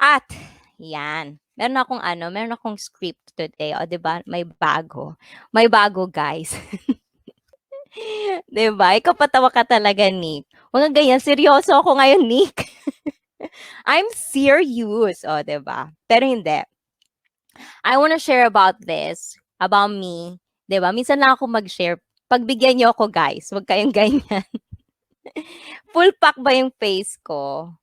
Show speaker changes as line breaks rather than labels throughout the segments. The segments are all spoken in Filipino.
At, yan. Meron akong script today. O, 'di ba? May bago. May bago, guys. 'Di ba? Ikaw patawa ka talaga, Nick. Huwag kang ganyan. Seryoso ako ngayon, Nick. I'm serious. O, 'di ba? Pero hindi. I wanna share about this, about me. 'Di ba? Minsan lang ako mag-share. Pagbigyan niyo ako, guys. Huwag kayong ganyan. Full pack ba yung face ko?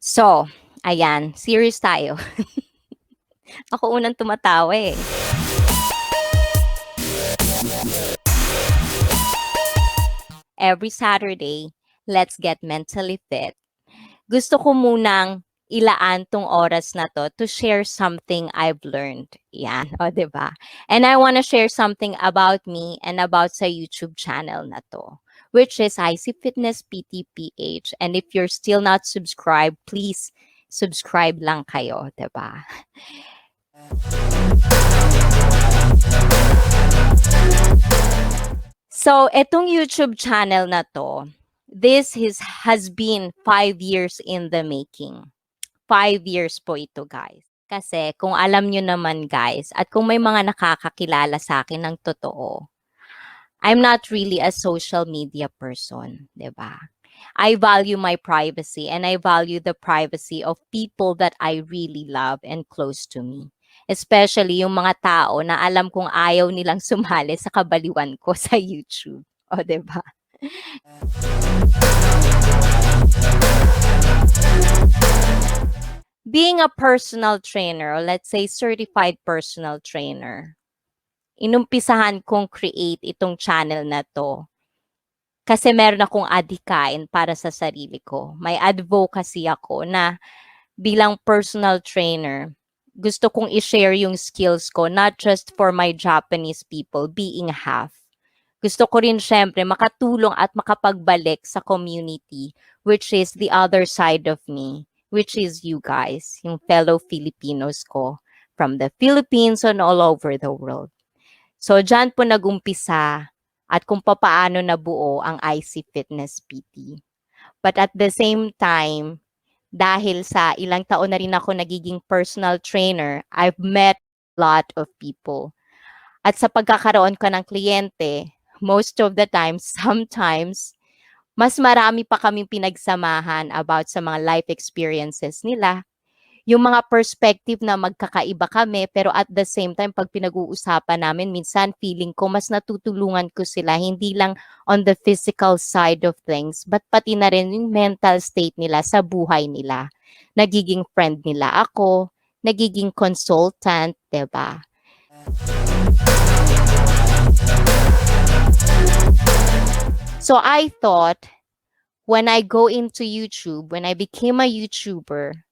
So, ayan. Serious tayo. Ako unang tumatawa eh. Every Saturday, let's get mentally fit. Gusto ko munang ilaan tong oras na to share something I've learned. Yan, o, diba? And I wanna share something about me and about sa YouTube channel na to, which is ICEE Fitness PTPH. And if you're still not subscribed, please subscribe lang kayo, diba? So, etong YouTube channel na to, this has been 5 years in the making. 5 years po ito, guys. Kasi kung alam nyo naman, guys, at kung may mga nakakakilala sa akin ng totoo, I'm not really a social media person, 'di ba? I value my privacy and I value the privacy of people that I really love and close to me. Especially yung mga tao na alam kong ayaw nilang sumali sa kabaliwan ko sa YouTube. O, 'di ba? Being a personal trainer, or let's say certified personal trainer, inumpisahan kong create itong channel na to kasi meron akong adhikain para sa sarili ko. May advocacy ako na bilang personal trainer, gusto kong i-share yung skills ko not just for my Japanese people being half. Gusto ko rin syempre makatulong at makapagbalik sa community, which is the other side of me, which is you guys, yung fellow Filipinos ko from the Philippines and all over the world. So, dyan po nagumpisa at kung papaano nabuo ang ICEE Fitness PT. But at the same time, dahil sa ilang taon na rin ako nagiging personal trainer, I've met a lot of people. At sa pagkakaroon ko ng kliyente, most of the time, sometimes, mas marami pa kaming pinagsamahan about sa mga life experiences nila. Yung mga perspective na magkakaiba kami, pero at the same time, pag pinag-uusapan namin, minsan feeling ko mas natutulungan ko sila, hindi lang on the physical side of things, but pati na rin yung mental state nila sa buhay nila. Nagiging friend nila ako, nagiging consultant, diba? So I thought, when I go into YouTube, when I became a YouTuber,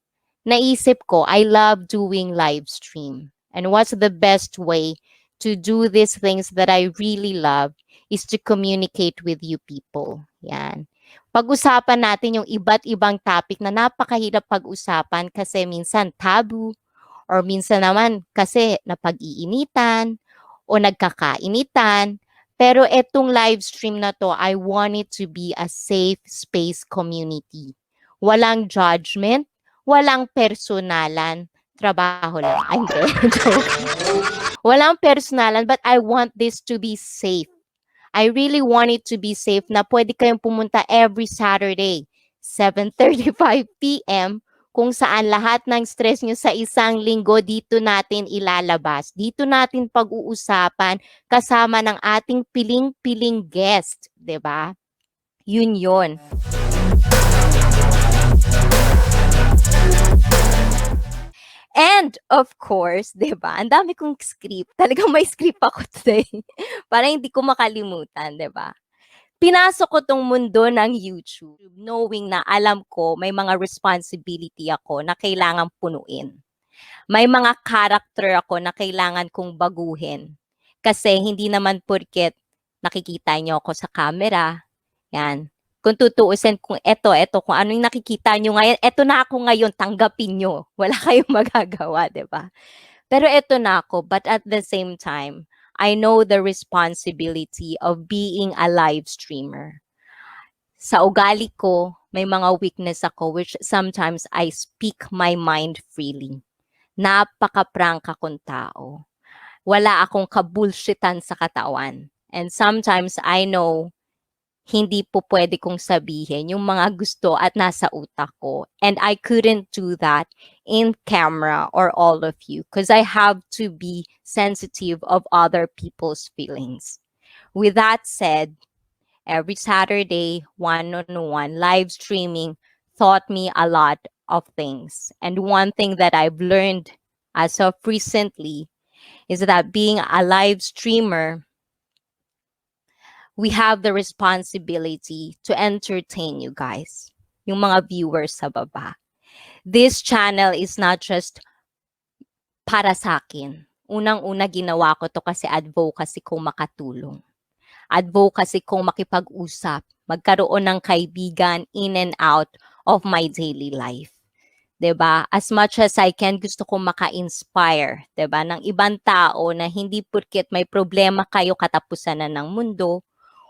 naisip ko, I love doing live stream. And what's the best way to do these things that I really love is to communicate with you people. Yan. Pag-usapan natin yung iba't ibang topic na napakahirap pag-usapan kasi minsan taboo or minsan naman kasi napag-iinitan o nagkakainitan. Pero etong live stream na to, I want it to be a safe space community. Walang judgment, walang personalan, trabaho lang. Ay, hindi. Walang personalan, but I want this to be safe. I really want it to be safe na pwede kayong pumunta every Saturday, 7:35 p.m., kung saan lahat ng stress nyo sa isang linggo dito natin ilalabas. Dito natin pag-uusapan kasama ng ating piling-piling guest, 'di ba? Yun yun. And of course, 'di ba? Ang dami kong script. Talagang may script ako today para hindi ko makalimutan, 'di ba? Pinasok ko tong mundo ng YouTube knowing na alam ko may mga responsibility ako na kailangang punuin. May mga character ako na kailangan kong baguhin. Kasi hindi naman porket nakikita niyo ako sa camera, yan. Kung tutuusin kung eto, kung ano yung nakikita nyo ngayon, eto na ako ngayon, tanggapin nyo. Wala kayong magagawa, di ba? Pero eto na ako, but at the same time, I know the responsibility of being a live streamer. Sa ugali ko, may mga weakness ako which sometimes I speak my mind freely. Napaka-prangka kong tao. Wala akong kabulshitan sa katawan. And sometimes I know hindi po pwede kong sabihin yung mga gusto at nasa utak ko. And I couldn't do that in camera or all of you because I have to be sensitive of other people's feelings. With that said, every Saturday, one-on-one live streaming taught me a lot of things. And one thing that I've learned as of recently is that being a live streamer, we have the responsibility to entertain you guys, yung mga viewers sa baba. This channel is not just para sa akin. Unang-una ginawa ko to kasi advocacy kong makatulong. Advocacy kong makipag-usap, magkaroon ng kaibigan in and out of my daily life. 'Di ba? As much as I can, gusto kong maka-inspire, 'di ba, ng ibang tao na hindi porket may problema kayo katapusan na ng mundo,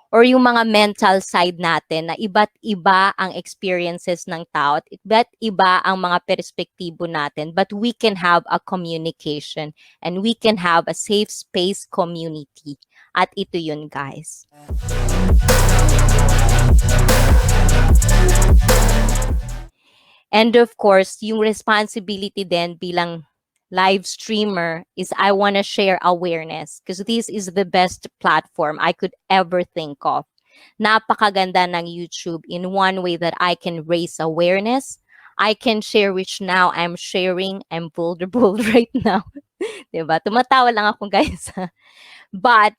or yung mga mental side natin na iba't iba ang experiences ng tao at iba't iba ang mga perspektibo natin, but we can have a communication and we can have a safe space community. At ito yun, guys. And of course, yung responsibility din bilang live streamer is I want to share awareness because this is the best platform I could ever think of. Napakaganda ng YouTube in one way that I can raise awareness. I can share which now I'm sharing. I'm vulnerable right now. Diba? Tumatawa lang ako, guys. But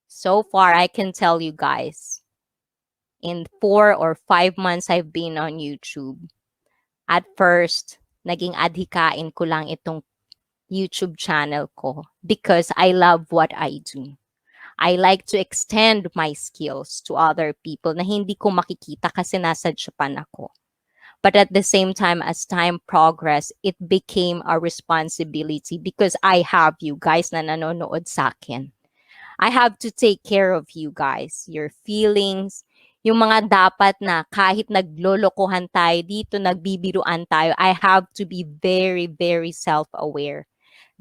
so far, I can tell you guys, in 4 or 5 months I've been on YouTube, at first, naging adhikain ko lang itong YouTube channel ko because I love what I do. I like to extend my skills to other people na hindi ko makikita kasi nasa Japan ako. But at the same time, as time progressed, it became a responsibility because I have you guys na nanonood sa akin. I have to take care of you guys, your feelings, yung mga dapat na kahit naglolokohan tayo dito, nagbibiruan tayo, I have to be very, very self-aware.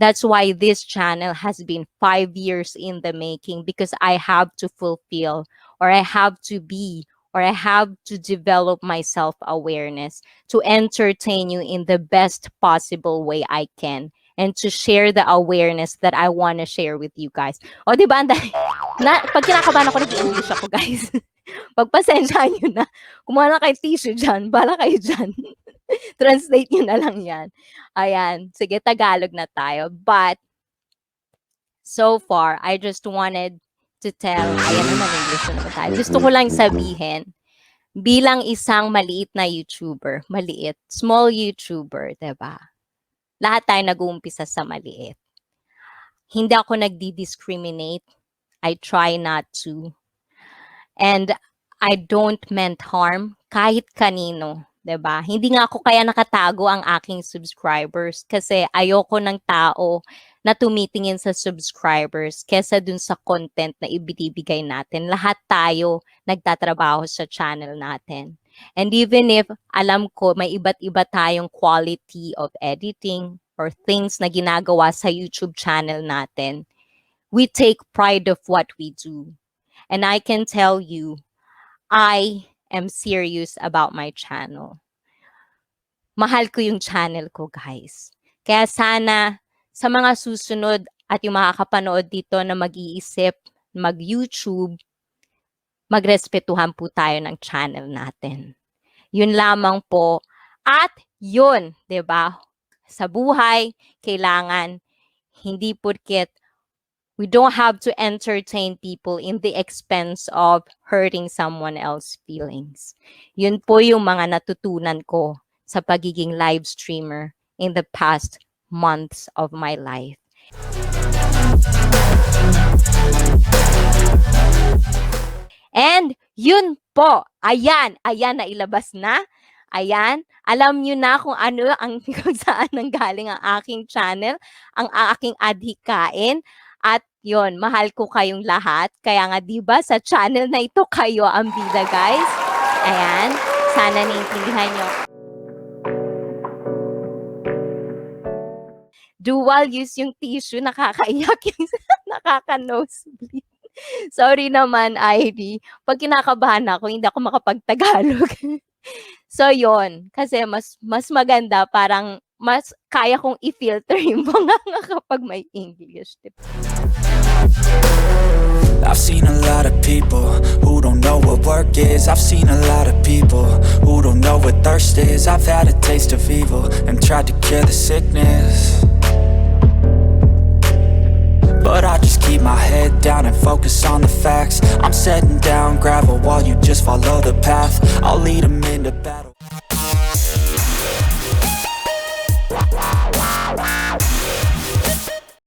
That's why this channel has been 5 years in the making because I have to fulfill or I have to be or I have to develop my self-awareness to entertain you in the best possible way I can and to share the awareness that I want to share with you guys. O diba, pag kinakabahan ako, nag-English ako, guys. Pagpasensyahan nyo na. Kumuha na kayo tissue dyan. Bala kayo dyan. Translate nyo na lang yan. Ayan. Sige, Tagalog na tayo. But, so far, I just wanted to tell, ayan naman, English na naman tayo. Gusto ko lang sabihin, bilang isang maliit na YouTuber, maliit, small YouTuber, diba? Lahat tayo nag-uumpisa sa maliit. Hindi ako nagdi-discriminate. I try not to. And I don't meant harm kahit kanino, 'di ba? Hindi nga ako kaya nakatago ang aking subscribers kasi ayoko ng tao na tumitingin sa subscribers kesa dun sa content na ibinibigay natin. Lahat tayo nagtatrabaho sa channel natin. And even if alam ko may iba't iba tayong quality of editing or things na ginagawa sa YouTube channel natin, we take pride of what we do. And I can tell you, I am serious about my channel. Mahal ko yung channel ko, guys. Kaya sana sa mga susunod at yung makakapanood dito na mag-iisip, mag-YouTube, magrespetuhan po tayo ng channel natin. Yun lamang po. At yun, 'di ba? Sa buhay, kailangan hindi porket we don't have to entertain people in the expense of hurting someone else's feelings. Yun po yung mga natutunan ko sa pagiging live streamer in the past months of my life. And yun po, ayan, nailabas na. Ayan, alam nyo na kung ano ang kung saan nanggaling ang aking channel, ang aking adhikain. At yon, mahal ko kayong lahat. Kaya nga 'di ba sa channel na ito kayo ang bida, guys. Ayan. Sana naiintindihan niyo. Dual use yung tissue, nakakaiyak yung nakaka-nosebleed. Sorry naman, Ivy. 'Pag kinakabahan ako, hindi ako makapag-Tagalog. So, yun. Kasi mas maganda, parang mas kaya kong i-filter yung bunganga kapag may English, di ba?
I've seen a lot of people who don't know what work is. I've seen a lot of people who don't know what thirst is. I've had a taste of evil and tried to cure the sickness, but I just keep my head down and focus on the facts. I'm setting down gravel while you just follow the path. I'll lead them into battle.